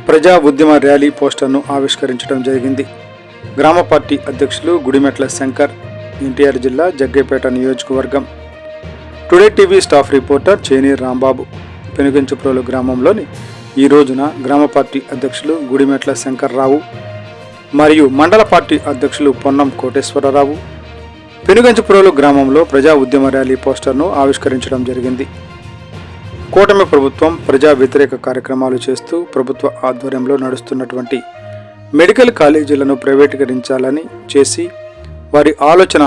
ప్రజా ఉద్యమ ర్యాలీ పోస్టర్ను ఆవిష్కరించడం జరిగింది. గ్రామ పార్టీ అధ్యక్షులు గుడిమెట్ల శంకర్, ఎన్టీఆర్ జిల్లా జగ్గైపేట నియోజకవర్గం. Today TV staff reporter Cheneru Rambabu. Penuganchiprolu గ్రామంలోని ఈ రోజున గ్రామ పార్టీ అధ్యక్షులు గుడిమెట్ల శంకర్రావు మరియు మండల పార్టీ అధ్యక్షులు పొన్నం కోటేశ్వరరావు పెనుగంచిప్రోలు గ్రామంలో ప్రజా ఉద్యమ ర్యాలీ పోస్టర్ను ఆవిష్కరించడం జరిగింది. కూటమి ప్రభుత్వం ప్రజా వ్యతిరేక కార్యక్రమాలు చేస్తూ ప్రభుత్వ ఆధ్వర్యంలో నడుస్తున్నటువంటి మెడికల్ కాలేజీలను ప్రైవేటీకరించాలని చేసి వారి ఆలోచన,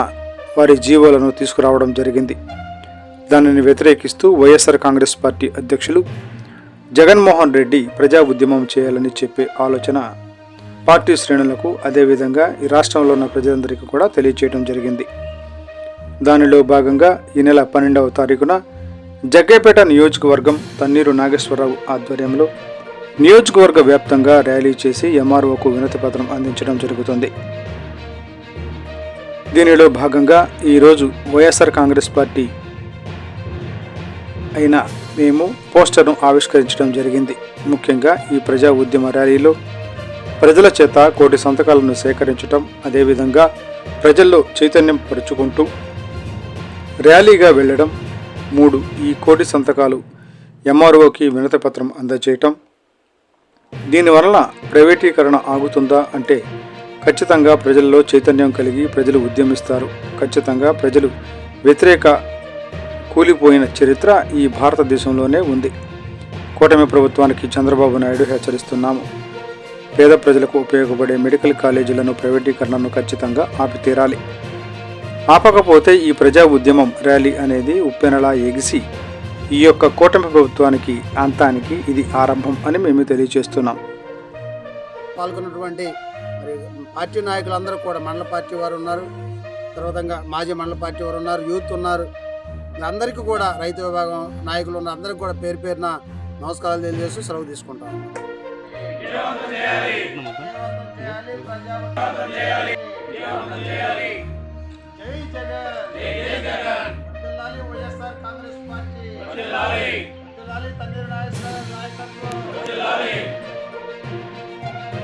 వారి జీవోలను తీసుకురావడం జరిగింది. దానిని వ్యతిరేకిస్తూ వైఎస్ఆర్ కాంగ్రెస్ పార్టీ అధ్యక్షులు జగన్మోహన్ రెడ్డి ప్రజా ఉద్యమం చేయాలని చెప్పే ఆలోచన పార్టీ శ్రేణులకు, అదేవిధంగా ఈ రాష్ట్రంలో ఉన్న ప్రజలందరికీ కూడా తెలియచేయడం జరిగింది. దానిలో భాగంగా ఈ నెల 12వ తారీఖున జగ్గైపేట నియోజకవర్గం తన్నీరు నాగేశ్వరరావు ఆధ్వర్యంలో నియోజకవర్గ వ్యాప్తంగా ర్యాలీ చేసి ఎంఆర్ఓకు వినతి పత్రం అందించడం జరుగుతుంది. దీనిలో భాగంగా ఈరోజు వైఎస్ఆర్ కాంగ్రెస్ పార్టీ అయిన మేము పోస్టర్ను ఆవిష్కరించడం జరిగింది. ముఖ్యంగా ఈ ప్రజా ఉద్యమ ర్యాలీలో ప్రజల చేత 1 కోటి సంతకాలను సేకరించడం, అదేవిధంగా ప్రజల్లో చైతన్యం పరుచుకుంటూ ర్యాలీగా వెళ్ళడం, 3 ఈ 1 కోటి సంతకాలు ఎంఆర్ఓకి వినతి పత్రం అందజేయటం. దీనివలన ప్రైవేటీకరణ ఆగుతుందా అంటే ఖచ్చితంగా ప్రజల్లో చైతన్యం కలిగి ప్రజలు ఉద్యమిస్తారు. ఖచ్చితంగా ప్రజలు వ్యతిరేక కూలిపోయిన చరిత్ర ఈ భారతదేశంలోనే ఉంది. కూటమి ప్రభుత్వానికి చంద్రబాబు నాయుడు హెచ్చరిస్తున్నాము. పేద ప్రజలకు ఉపయోగపడే మెడికల్ కాలేజీలను ప్రైవేటీకరణను ఖచ్చితంగా ఆపి తీరాలి. ఆపకపోతే ఈ ప్రజా ఉద్యమం ర్యాలీ అనేది ఉప్పెనలా ఎగిసి ఈ యొక్క కూటమి ప్రభుత్వానికి అంతానికి ఇది ఆరంభం అని మేము తెలియజేస్తున్నాం. పాల్గొన్నటువంటి పార్టీ నాయకులందరూ కూడా మండల పార్టీ వారు ఉన్నారు, తర్వాత మాజీ మండల పార్టీ వారు ఉన్నారు, యూత్ ఉన్నారు. అందరికీ కూడా రైతు విభాగం నాయకులు ఉన్న అందరికీ కూడా పేరు పేరున నమస్కారాలు తెలియజేస్తూ సెలవు తీసుకుంటాం. జై జగన్.